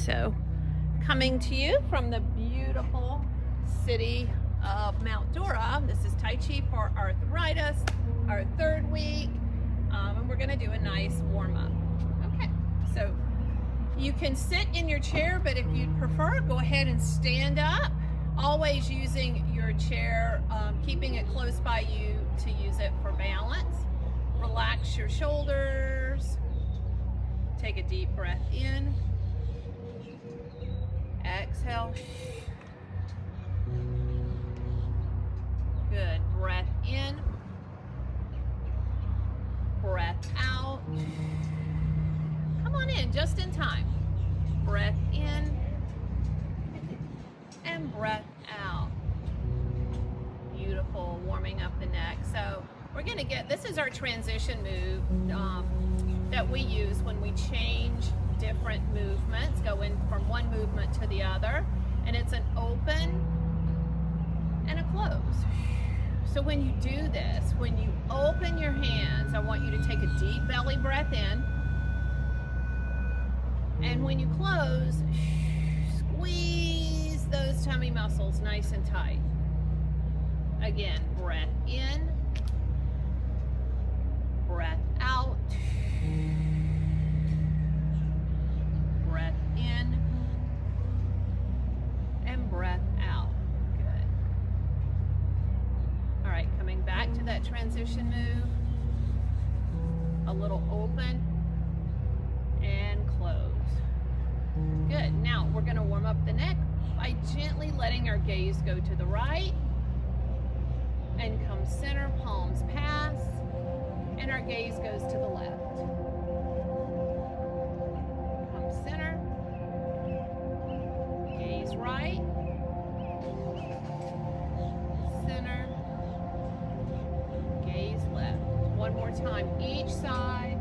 So coming to you from the beautiful city of Mount Dora. This is Tai Chi for Arthritis, our third week, and we're going to do a nice warm-up. Okay, so you can sit in your chair, but if you'd prefer, go ahead and stand up, always using your chair, keeping it close by you to use it for balance. Relax your shoulders. Take a deep breath in. Exhale. Good. Breath in. Breath out. Come on in, just in time. Breath in and breath out. Beautiful. Warming up the neck. So we're going to this is our transition move that we use when we change different movements, go in from one movement to the other, and it's an open and a close. So when you do this, when you open your hands, I want you to take a deep belly breath in, and when you close, squeeze those tummy muscles nice and tight. Again, breath in, breath out, breath in, and breath out. Good. All right, coming back to that transition move. A little open and close. Good. Now we're going to warm up the neck by gently letting our gaze go to the right and come center, palms pass, and our gaze goes to the left. Come center, gaze right, center, gaze left. One more time, each side,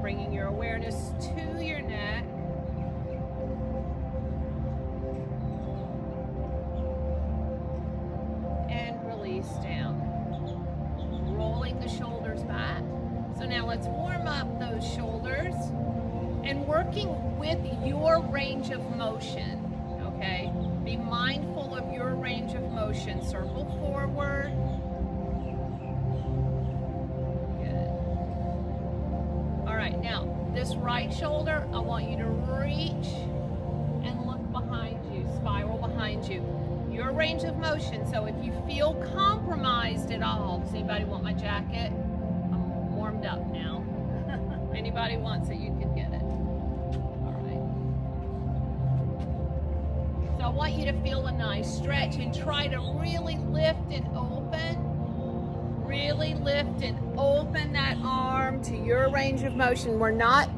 bringing your awareness to your neck. And release down. Rolling the shoulders back. So now let's warm up those shoulders and working with your range of motion, okay? Be mindful of your range of motion. Circle forward. Good. All right, now this right shoulder, I want you to reach and look behind you, spiral behind you. Your range of motion. So if you feel compromised at all, does anybody want my jacket? I'm warmed up now. If anybody wants it, you can get it. All right. So I want you to feel a nice stretch and try to really lift and open. Really lift and open that arm to your range of motion.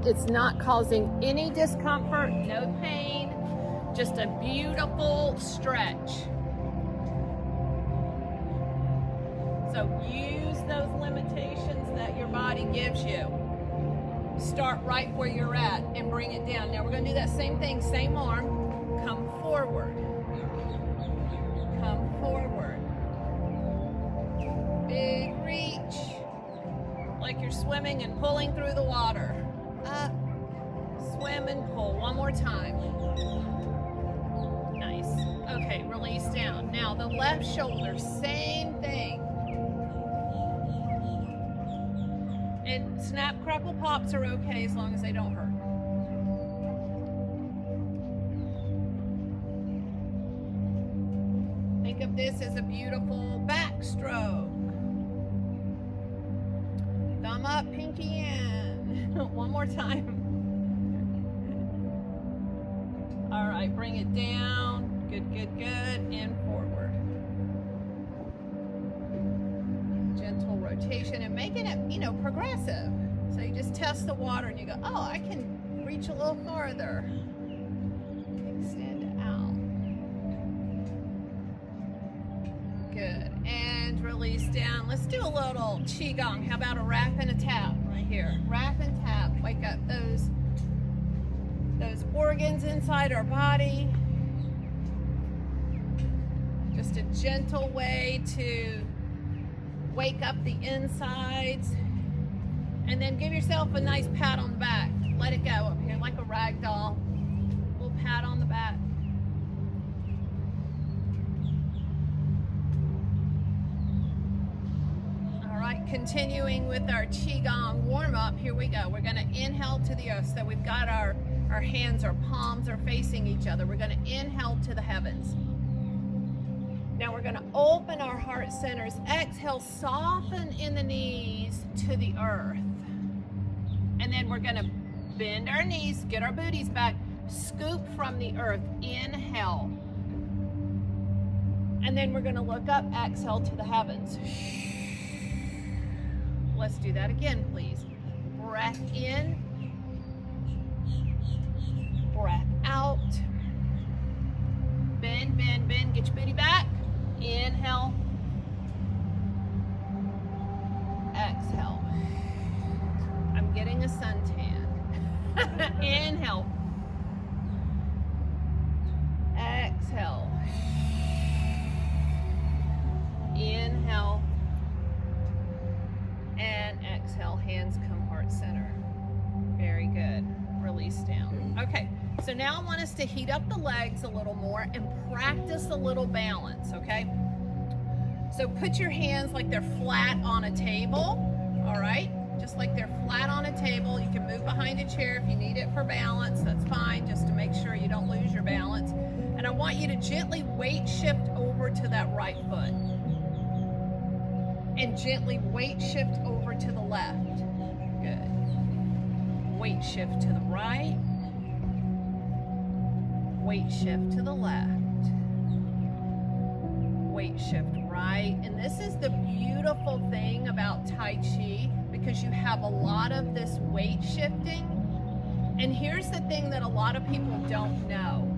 It's not causing any discomfort, no pain. Just a beautiful stretch. So use those limitations that your body gives you. Start right where you're at and bring it down. Now we're going to do that same thing, same arm. Come forward. Come forward. Big reach. Like you're swimming and pulling through the water. Up. Swim and pull. One more time. Nice. Okay, release down. Now the left shoulder, same thing. And snap, crackle, pops are okay as long as they don't hurt. Think of this as a beautiful backstroke. Thumb up, pinky in. One more time. All right, bring it down. Good, good, good. And forward. Gentle rotation and making it, progressive. So you just test the water and you go, oh, I can reach a little farther. Extend it out. Good. And release down. Let's do a little qigong. How about a wrap and a tap right here? Wrap and tap. Wake up those organs inside our body. Just a gentle way to wake up the insides. And then give yourself a nice pat on the back. Let it go up here like a rag doll. Continuing with our Qigong warm-up, here we go. We're going to inhale to the earth. So we've got our hands, our palms are facing each other. We're going to inhale to the heavens. Now we're going to open our heart centers. Exhale, soften in the knees to the earth. And then we're going to bend our knees, get our booties back, scoop from the earth. Inhale. And then we're going to look up, exhale to the heavens. Let's do that again, please. Breath in. Breath out. Bend, bend, bend. Get your booty back. Inhale. Exhale. I'm getting a suntan. Inhale. Exhale. Inhale. And exhale. Hands come heart center. Very good. Release down. Okay, so now I want us to heat up the legs a little more and practice a little balance, okay? So put your hands like they're flat on a table, all right? Just like they're flat on a table. You can move behind a chair if you need it for balance. That's fine, just to make sure you don't lose your balance. And I want you to gently weight shift over to that right foot. And gently weight shift over to the left. Good. Weight shift to the right. Weight shift to the left. Weight shift right. And this is the beautiful thing about Tai Chi, because you have a lot of this weight shifting. And here's the thing that a lot of people don't know.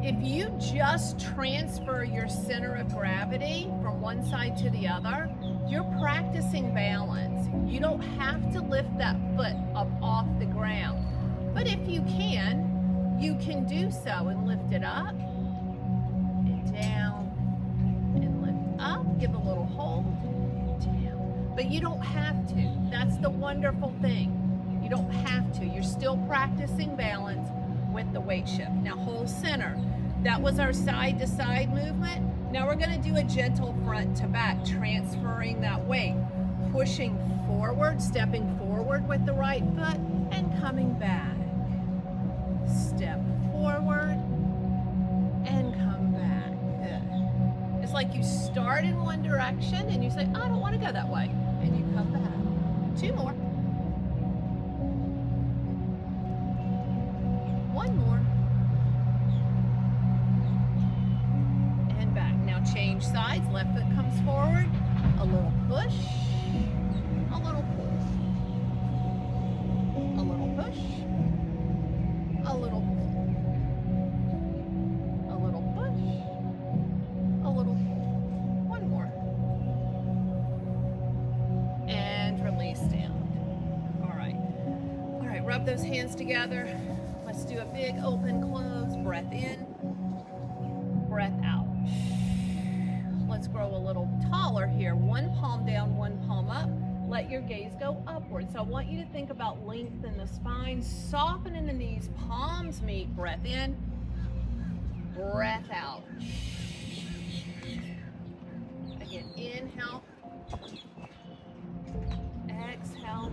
If you just transfer your center of gravity from one side to the other, you're practicing balance. You don't have to lift that foot up off the ground. But if you can do so and lift it up and down and lift up. Give a little hold, down. But you don't have to. That's the wonderful thing. You don't have to. You're still practicing balance with the weight shift. Now hold center. That was our side to side movement. Now we're going to do a gentle front to back, transferring that weight, pushing forward, stepping forward with the right foot and coming back. Step forward and come back. Good. It's like you start in one direction and you say, I don't want to go that way. And you come back. 2 more. 1 more. And back. Now change sides. Left foot comes forward. A little push. A little push. A little push. A little push. A little push. A little push. 1 more. And release down. All right. All right, rub those hands together. Let's do a big open close. Breath in. Breath out. Let's grow a little taller here. 1 palm down, 1 palm up. Let your gaze go upward. So I want you to think about length in the spine, soften in the knees, palms meet. Breath in, breath out. Again, inhale, exhale,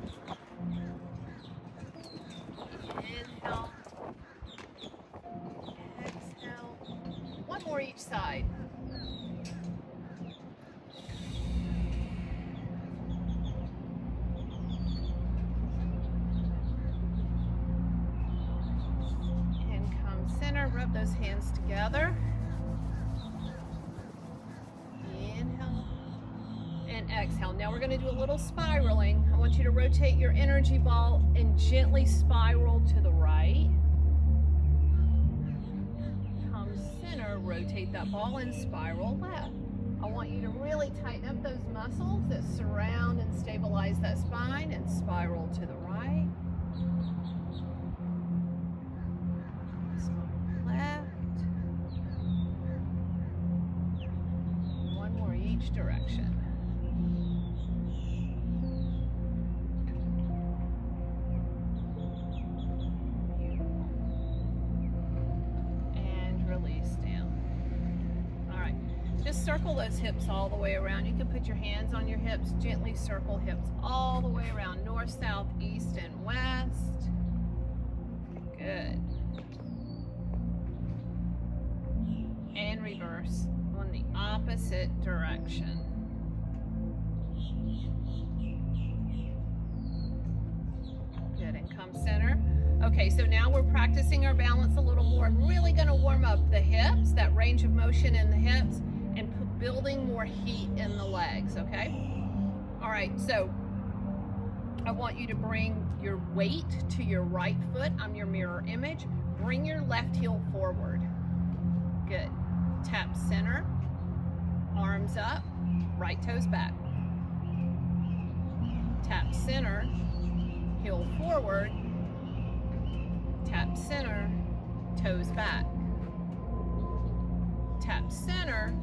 inhale, exhale. 1 more each side. Rub those hands together. Inhale and exhale. Now we're going to do a little spiraling. I want you to rotate your energy ball and gently spiral to the right. Come center, rotate that ball and spiral left. I want you to really tighten up those muscles that surround and stabilize that spine and spiral to the right. Left. 1 more each direction. Beautiful. And release down. All right. just circle those hips all the way around. You can put your hands on your hips, gently circle hips all the way around, north, south, east, and west. Good. And reverse on the opposite direction. Good, and come center. Okay, so now we're practicing our balance a little more. I'm really going to warm up the hips, that range of motion in the hips, and building more heat in the legs, okay? All right, so I want you to bring your weight to your right foot. I'm your mirror image. Bring your left heel forward. Good. Tap center, arms up, right toes back. Tap center, heel forward, tap center, toes back. Tap center,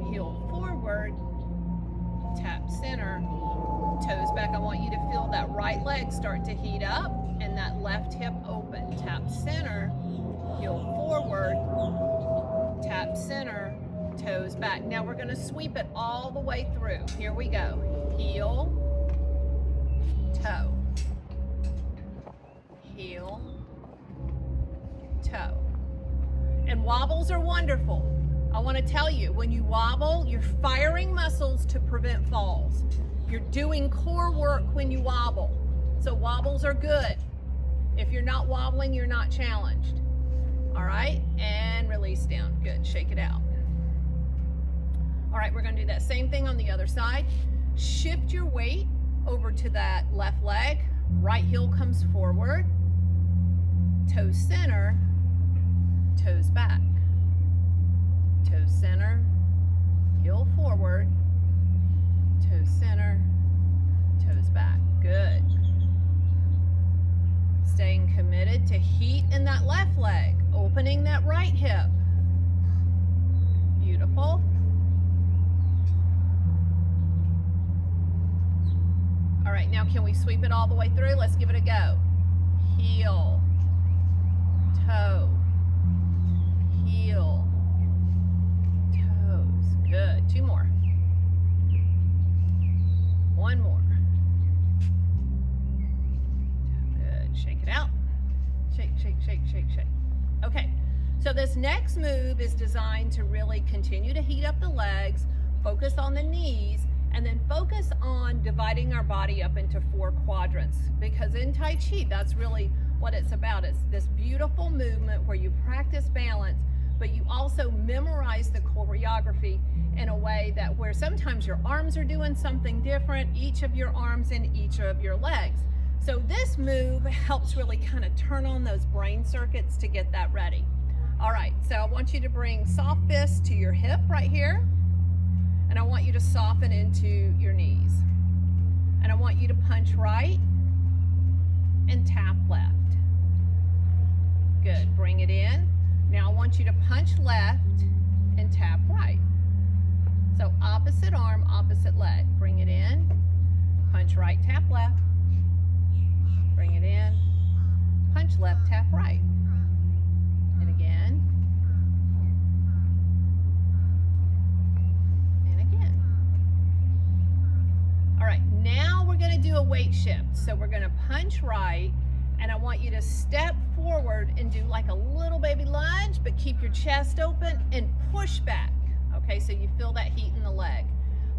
heel forward, tap center, toes back. I want you to feel that right leg start to heat up and that left hip open. Tap center, heel forward, tap center, toes back. Now we're going to sweep it all the way through. Here we go. Heel, toe, heel, toe. And wobbles are wonderful. I want to tell you, when you wobble, you're firing muscles to prevent falls. You're doing core work when you wobble. So wobbles are good. If you're not wobbling, you're not challenged. All right, and release down. Good, shake it out. All right, we're gonna do that same thing on the other side. Shift your weight over to that left leg. Right heel comes forward. Toes center, toes back. Toes center, heel forward. Toes center, toes back. Good. Staying committed to heat in that left leg. Opening that right hip. Beautiful. All right, now can we sweep it all the way through? Let's give it a go. Heel, toe, heel, toes. Good. Two more. One more. Good. Shake it out. Shake, shake, shake, shake, shake. Okay, so this next move is designed to really continue to heat up the legs, focus on the knees, and then focus on dividing our body up into 4 quadrants. Because in Tai Chi, that's really what it's about. It's this beautiful movement where you practice balance, but you also memorize the choreography in a way that where sometimes your arms are doing something different, each of your arms and each of your legs. So this move helps really kind of turn on those brain circuits to get that ready. All right, so I want you to bring soft fists to your hip right here. And I want you to soften into your knees. And I want you to punch right and tap left. Good, bring it in. Now I want you to punch left and tap right. So opposite arm, opposite leg. Bring it in, punch right, tap left. Bring it in, punch left, tap right. And again. And again. All right, now we're gonna do a weight shift. So we're gonna punch right, and I want you to step forward and do like a little baby lunge, but keep your chest open and push back. Okay, so you feel that heat in the leg.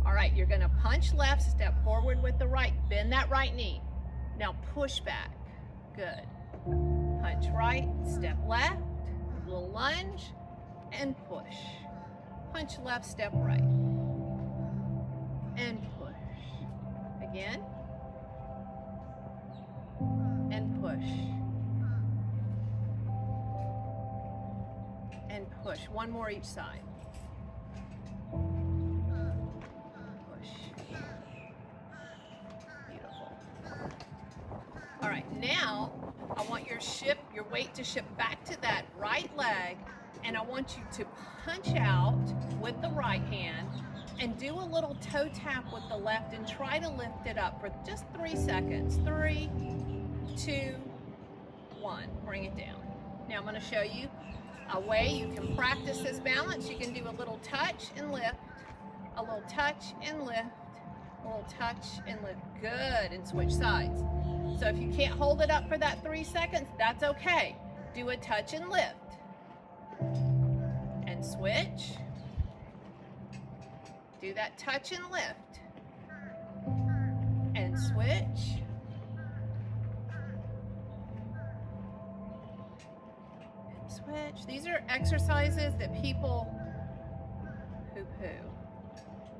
All right, you're gonna punch left, step forward with the right, bend that right knee. Now push back. Good. Punch right, step left, little lunge, and push. Punch left, step right, and push. Again, and push. And push. One more each side. Push. Beautiful. All right, now I want your weight to shift back to that right leg, and I want you to punch out with the right hand and do a little toe tap with the left and try to lift it up for just 3 seconds. 3, 2, 1. Bring it down. Now I'm going to show you a way you can practice this balance. You can do a little touch and lift, a little touch and lift, a little touch and lift. Good, and switch sides. So if you can't hold it up for that 3 seconds, that's okay. Do a touch and lift. And switch. Do that touch and lift. And switch. And switch. These are exercises that people poo-poo,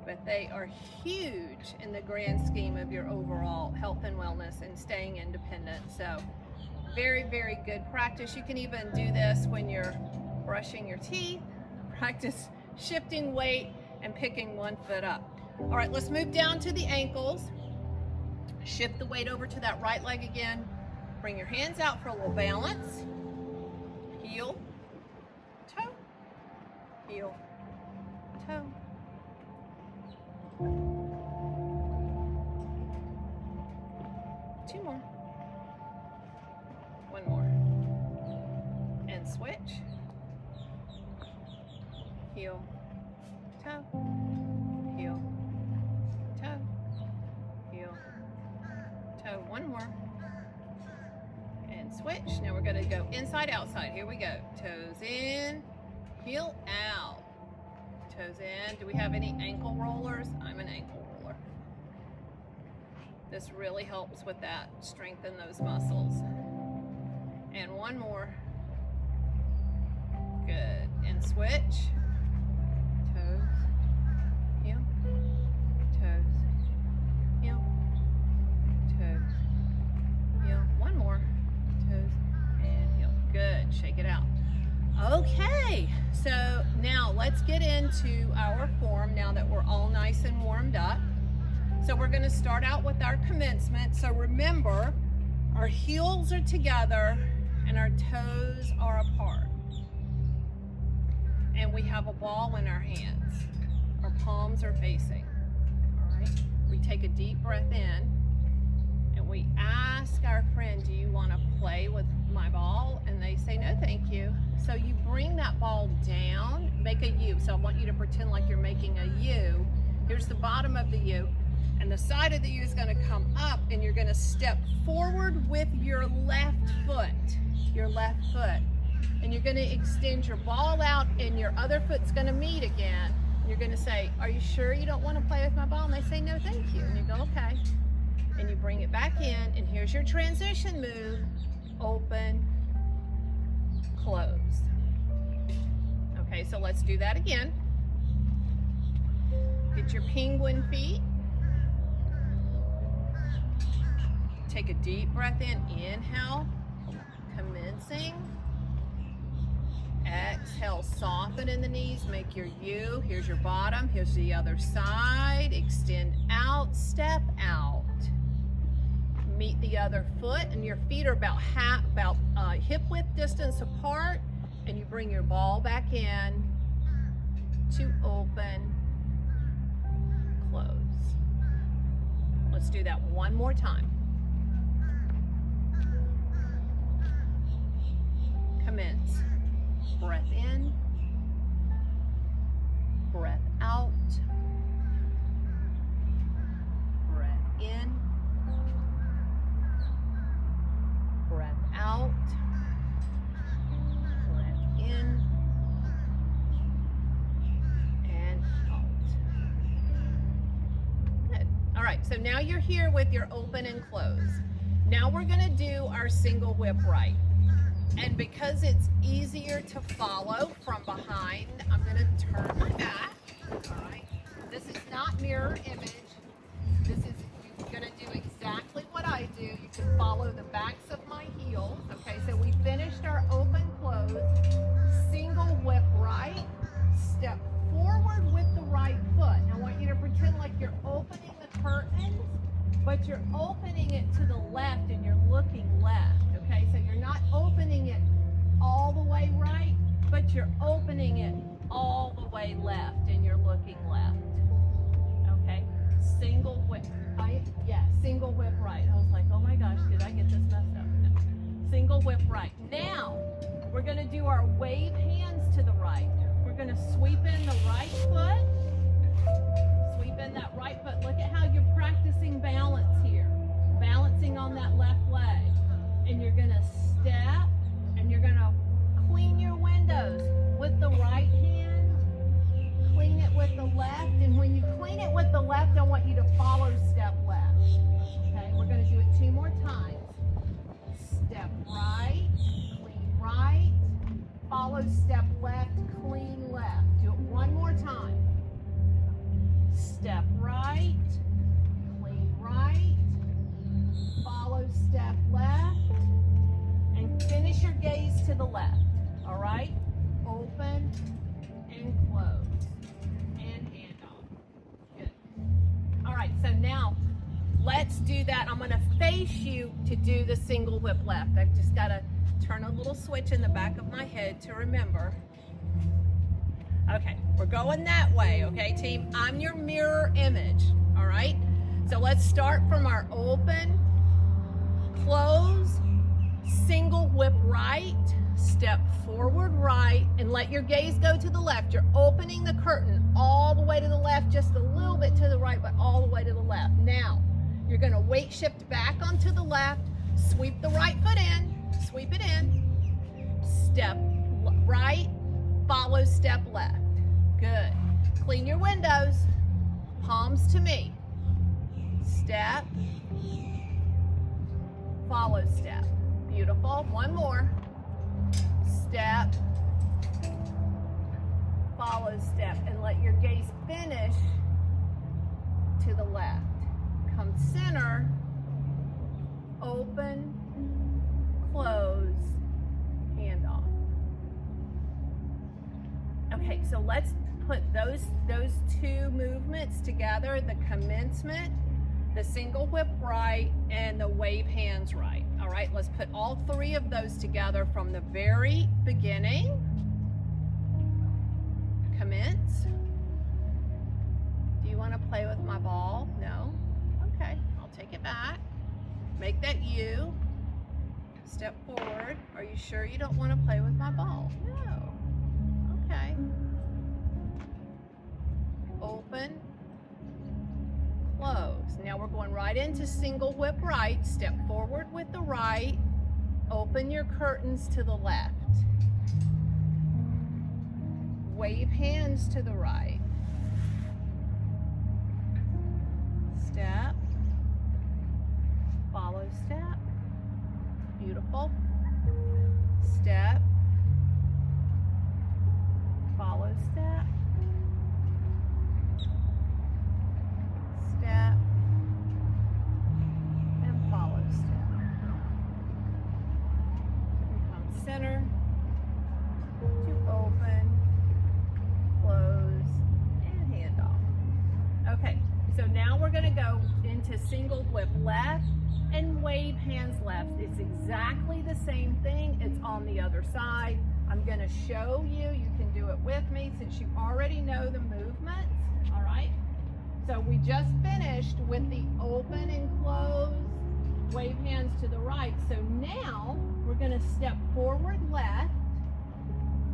but they are huge in the grand scheme of your overall health and wellness and staying independent. So very, very good practice. You can even do this when you're brushing your teeth. Practice shifting weight and picking one foot up. All right, let's move down to the ankles. Shift the weight over to that right leg again. Bring your hands out for a little balance. Heel, toe, heel, toe. Two more. One more. And switch. Heel, toe, heel, toe, heel, toe. One more. And switch. Now we're going to go inside, outside. Here we go. Toes in, heel out. Toes in. Do we have any ankle rollers? I'm an ankle roller. This really helps with that. Strengthen those muscles. And one more. Good. And switch. Toes, heel, toes, heel, toes, heel. One more. Toes and heel. Good. Shake it out. Okay, so now let's get into our form now that we're all nice and warmed up. So we're going to start out with our commencement. So remember, our heels are together and our toes are apart. And we have a ball in our hands. Our palms are facing. All right, we take a deep breath in and we ask our friend, do you want to play with my ball? And they say, no, thank you. So you bring that ball down, make a U. So I want you to pretend like you're making a U. Here's the bottom of the U. And the side of the U is going to come up, and you're going to step forward with your left foot. Your left foot. And you're going to extend your ball out, and your other foot's going to meet again. And you're going to say, are you sure you don't want to play with my ball? And they say, no, thank you. And you go, okay. And you bring it back in, and here's your transition move. Open, close. Okay, so let's do that again. Get your penguin feet. Take a deep breath in. Inhale, commencing. Exhale, soften in the knees, make your U. Here's your bottom, here's the other side. Extend out, step out. Meet the other foot, and your feet are about hip width distance apart, and you bring your ball back in to open, close. Let's do that one more time. Commence. Breath in, breath out, breath in, breath out, breath in, and out. Good. All right, so now you're here with your open and close. Now we're going to do our single whip right. And because it's easier to follow from behind, I'm going to turn my back. All right. This is not mirror image. This is, you're going to do exactly what I do. You can follow the backs of my heels. Okay, so we finished our open close. Single whip right. Step forward with the right foot. I want you to pretend like you're opening the curtains, but you're opening it to the left and you're looking left. Okay, so you're not opening it all the way right, but you're opening it all the way left and you're looking left. Okay, single whip, single whip right. I was like, oh my gosh, did I get this messed up? No. Single whip right. Now, We're gonna do our wave hands to the right. We're gonna sweep in the right foot. Sweep in that right foot. Look at how you're practicing balance here. Balancing on that left leg. And you're gonna step and you're gonna clean your windows with the right hand. Clean it with the left. And when you clean it with the left, I want you to follow step left. Okay, we're gonna do it 2 more times. Step right, clean right, follow step left, clean left. Do it 1 more time. Step right, clean right, follow step left, and finish your gaze to the left. All right? Open and close and hand off. Good. All right, so now let's do that. I'm gonna face you to do the single whip left. I've just gotta turn a little switch in the back of my head to remember. Okay, we're going that way, okay, team? I'm your mirror image, all right? So let's start from our open, close, single whip right, step forward right, and let your gaze go to the left. You're opening the curtain all the way to the left, just a little bit to the right, but all the way to the left. Now, you're gonna weight shift back onto the left, sweep the right foot in, sweep it in, step right, follow step left. Good. Clean your windows, palms to me. Step, follow step. Beautiful. 1 more. Step, follow step, and let your gaze finish to the left. Come center, open, close, hand off. Okay, so let's put those 2 movements together, the commencement, the single whip right, and the wave hands right. All right, let's put all 3 of those together from the very beginning. Commence. Do you want to play with my ball? No? Okay, I'll take it back. Make that U. Step forward. Are you sure you don't want to play with my ball? No. Okay. Open, close. Now we're going right into single whip right. Step forward with the right. Open your curtains to the left. Wave hands to the right. Step, follow step. Beautiful. Step, follow step. Step, and follow step. And come center to open, close, and hand off. Okay, so now we're going to go into single whip left and wave hands left. It's exactly the same thing. It's on the other side. I'm going to show you. You can do it with me since you already know the movements. All right. So we just finished with the open and close, wave hands to the right. So now we're going to step forward left,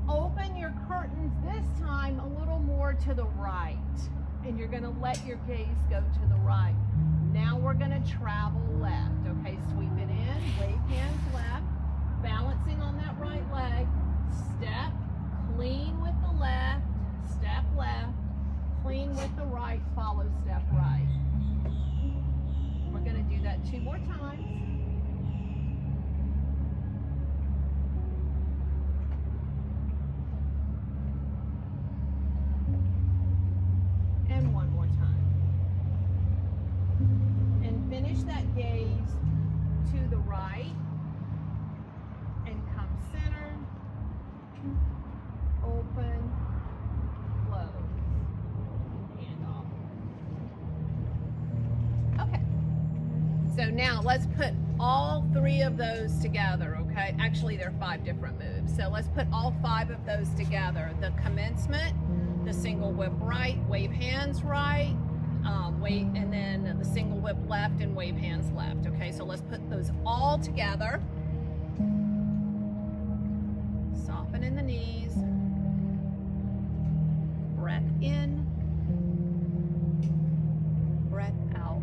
open your curtains this time a little more to the right. And you're going to let your gaze go to the right. Now we're going to travel left. Okay, sweep it in, wave hands left, balancing on that right leg. Step, clean with the left, step left, clean with the right, follow step right. We're going to do that 2 more times. And 1 more time. And finish that gaze to the right and come center, open, close, and hand off. Okay, so now let's put all 3 of those together, okay? Actually, there are 5 different moves. So let's put all 5 of those together. The commencement, the single whip right, wave hands right, and then the single whip left and wave hands left. Okay, so let's put those all together. Opening the knees. Breath in. Breath out.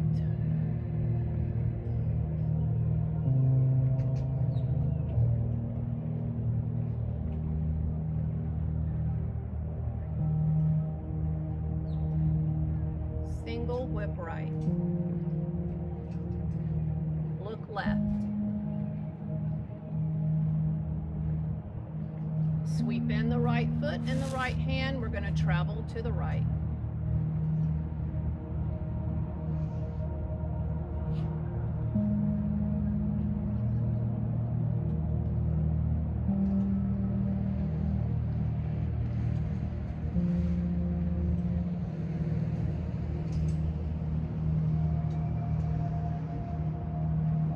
Single whip right. Look left. Sweep in the right foot and the right hand. We're going to travel to the right.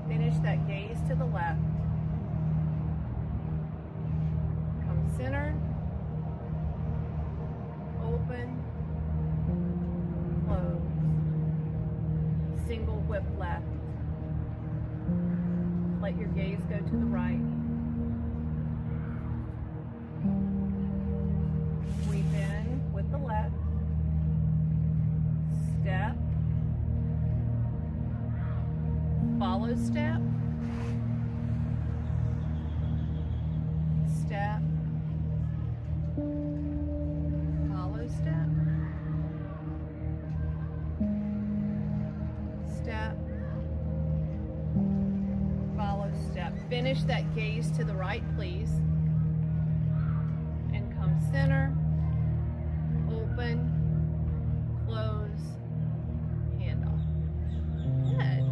Finish that gaze to the left. Come center. Open. Close. Single whip left. Let your gaze go to the right. Sweep in with the left. Step. Follow step. Step. Follow step. Step. Follow step. Finish that gaze to the right, please. And come center. Open. Close. Hand off. Good.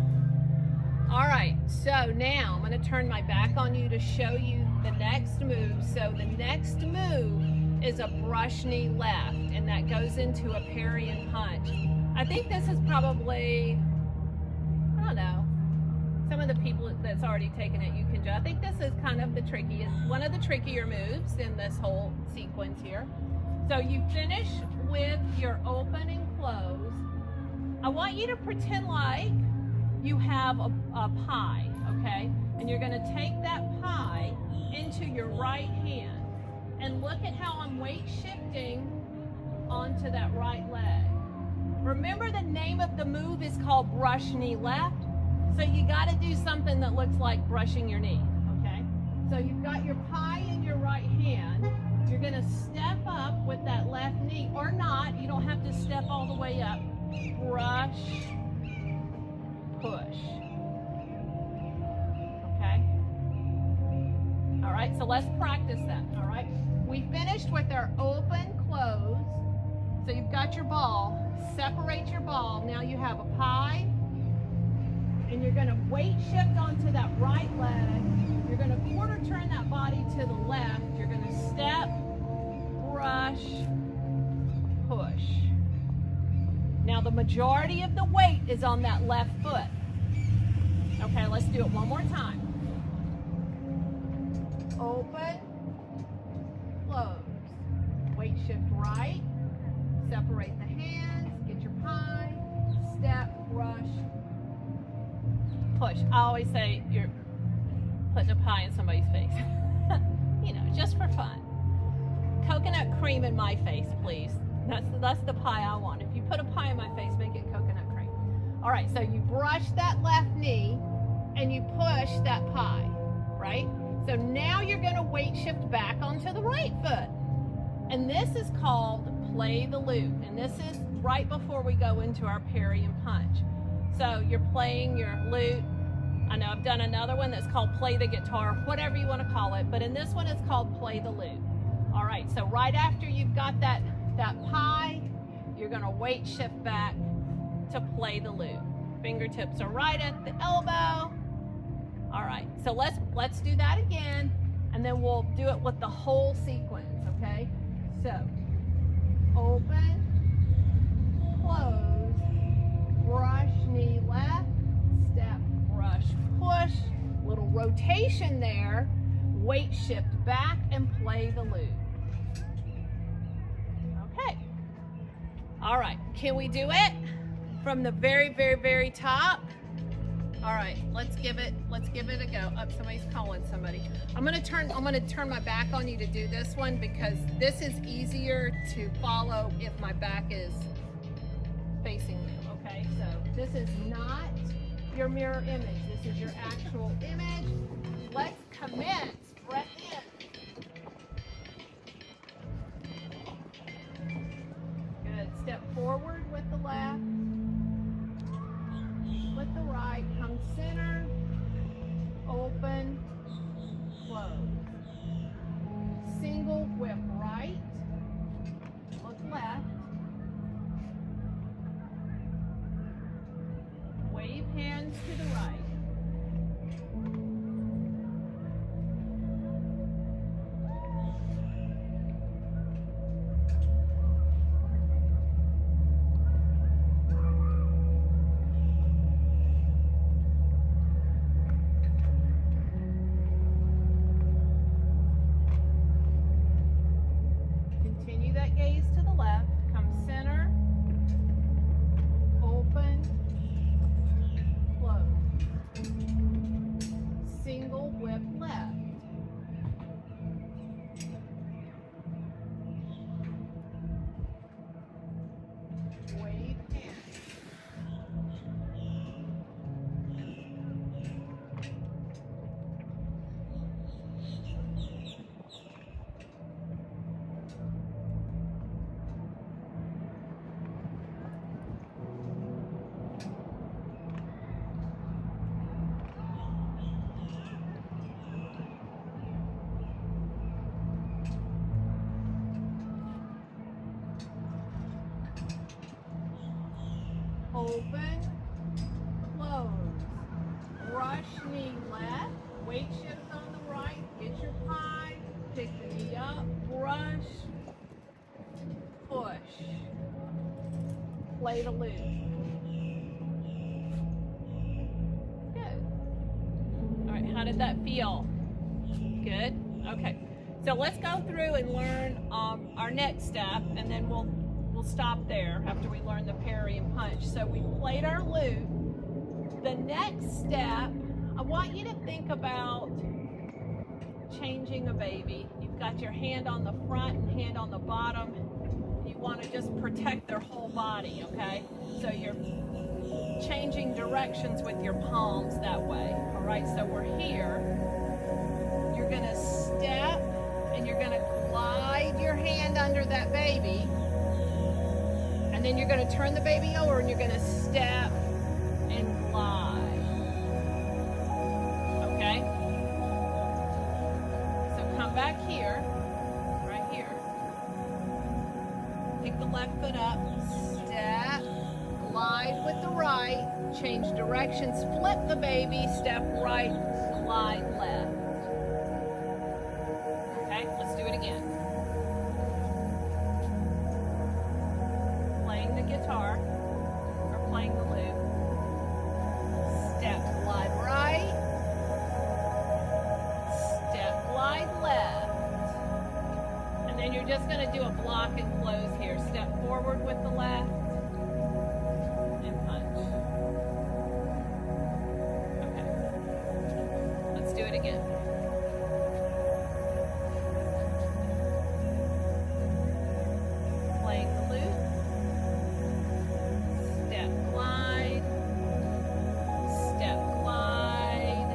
All right, so now I'm going to turn my back on you to show you the next move. So the next move is a brush knee left, and that goes into a parry and punch. I think this is probably, I don't know, some of the people that's already taken it, you can do. I think this is kind of the trickiest, one of the trickier moves in this whole sequence here. So you finish with your open and close. I want you to pretend like you have a pie, okay? And you're gonna take that pie into your right hand and look at how I'm weight shifting onto that right leg. Remember, the name of the move is called brush knee left, so you gotta do something that looks like brushing your knee, okay? So you've got your pie in your right hand. You're gonna step up with that left knee, or not, you don't have to step all the way up. Brush, push. Okay? All right, so let's practice that, all right? We finished with our open, close. So you've got your ball. Separate your ball. Now you have a pie, and you're gonna weight shift onto that right leg. You're gonna quarter turn that body to the left. You're gonna step, brush, push. Now the majority of the weight is on that left foot. Okay, let's do it one more time. Open, close. Weight shift right. Separate the hands. Get your pie. Step, brush, push. I always say you're putting a pie in somebody's face. You know, just for fun. Coconut cream in my face, please. That's the pie I want. If you put a pie in my face, make it coconut cream. All right, so you brush that left knee and you push that pie, right? So now you're gonna weight shift back onto the right foot. And this is called play the lute. And this is right before we go into our parry and punch. So you're playing your lute. I know I've done another one that's called play the guitar, whatever you want to call it. But in this one, it's called play the lute. All right, so right after you've got that pie, you're gonna weight shift back to play the lute. Fingertips are right at the elbow. All right, so let's do that again, and then we'll do it with the whole sequence, okay? So, open, close, brush, knee left, step, brush, push, little rotation there, weight shift back and play the lute. Okay. All right, can we do it from the very, very, very top? All right, let's give it a go. Oh, somebody's calling somebody. I'm gonna turn my back on you to do this one because this is easier to follow if my back is facing you. Okay, so this is not your mirror image. This is your actual image. Let's commence. Breath in. Good. Step forward with the left. With the right. Come center. Open. Close. Single whip right. Look left. Wave hands to the right. Continue that gaze to the left. Come center. Open. Close. Single whip left. Wave hands. Open, close, brush knee left, weight shift on the right, get your pie, pick the knee up, brush, push, play the loop. Good. All right, how did that feel? Good? Okay. So let's go through and learn our next step, and then we'll stop there after we learn the parry and punch. So we played our loop. The next step, I want you to think about changing a baby. You've got your hand on the front and hand on the bottom. You want to just protect their whole body, okay? So you're changing directions with your palms that way. All right, so we're here. You're going to step and you're going to glide your hand under that baby. And then you're going to turn the baby over and you're going to step and glide. Okay? So come back here, right here. Pick the left foot up, step, glide with the right, change directions, flip the baby, step right, glide left. Okay, let's do it again. Playing the guitar, or playing the loop. Step, glide right. Step, glide left. And then you're just going to do a block and close here. Step forward with the left. And punch. Okay. Let's do it again. Playing the loop. Step, glide. Step, glide.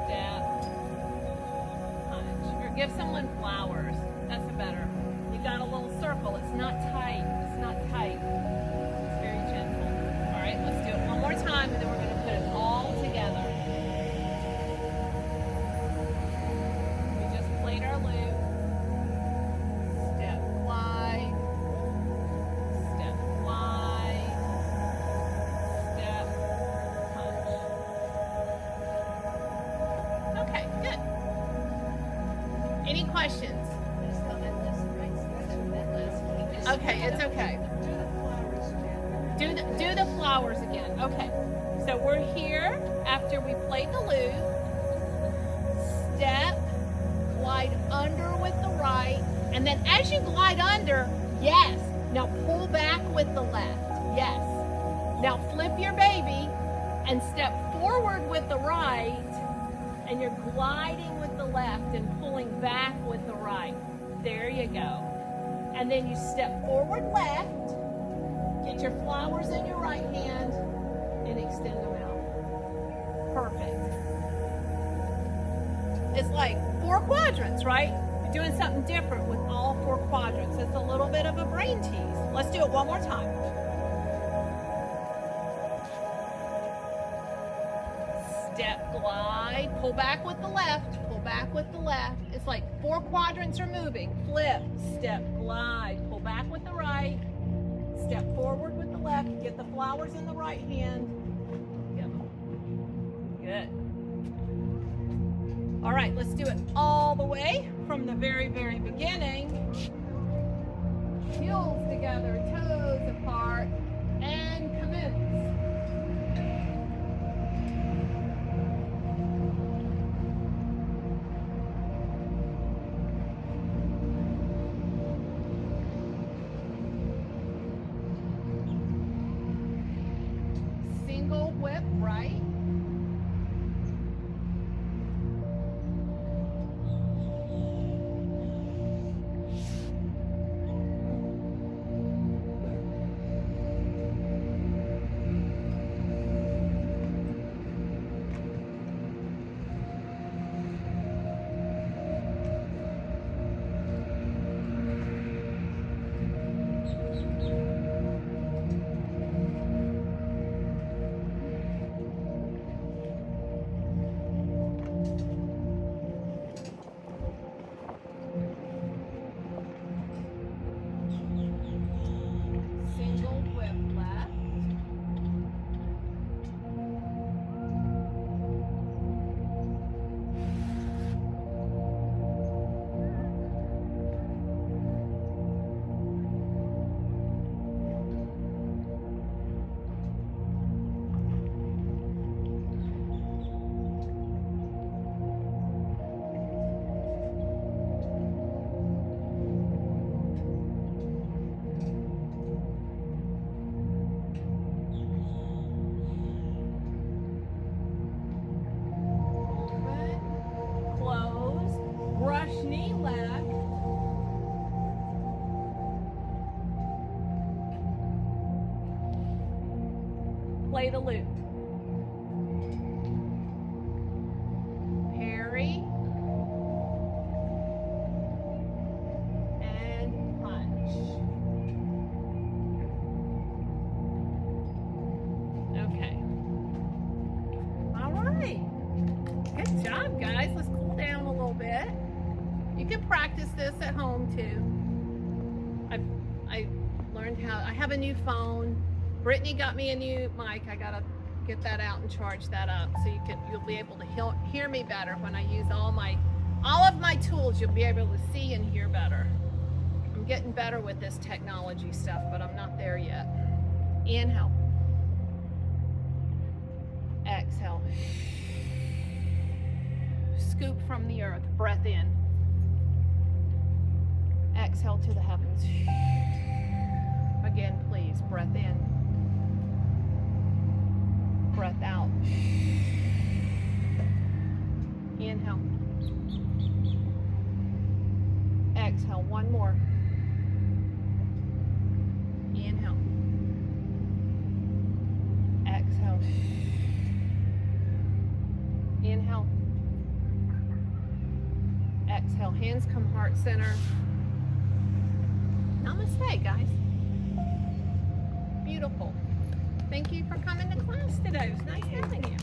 Step, punch. Or give someone flowers. That's a better. You got a little circle. It's not tight. It's not tight. It's very gentle. All right, let's do it one more time, and then we're going to put it all together. We just played our loop. Step, glide. Step, glide. Step, punch. Okay, good. Any questions? Okay, it's okay. Do the flowers again. Okay. So we're here after we played the loop. Step, glide under with the right, and then as you glide under, yes. Now pull back with the left. Yes. Now flip your baby and step forward with the right, and you're gliding with the left and pulling back with the right. There you go. And then you step forward left, get your flowers in your right hand, and extend them out. Perfect. It's like 4 quadrants, right? You're doing something different with all 4 quadrants. It's a little bit of a brain tease. Let's do it one more time. Step, glide, pull back with the left, pull back with the left. It's like 4 quadrants are moving. Flip, step, glide, pull back with the right, step forward with the left, get the flowers in the right hand. Good. All right, let's do it all the way from the very, very beginning. Heels together, toes apart, and commence. Single whip right. Knee left. Play the loop. Parry. And punch. Okay. All right. Good job, guys. Let's cool down a little bit. You can practice this at home too. I learned how, I have a new phone. Brittany got me a new mic. I gotta get that out and charge that up so you'll be able to hear me better when I use all of my tools. You'll be able to see and hear better. I'm getting better with this technology stuff, but I'm not there yet. Inhale. Exhale. Scoop from the earth. Breath in. Exhale to the heavens. Again, please. Breath in. Breath out. Inhale. Exhale. One more. Inhale. Exhale. Inhale. Exhale. Hands come heart center. Namaste, guys. Beautiful. Thank you for coming to class today. It was nice having you.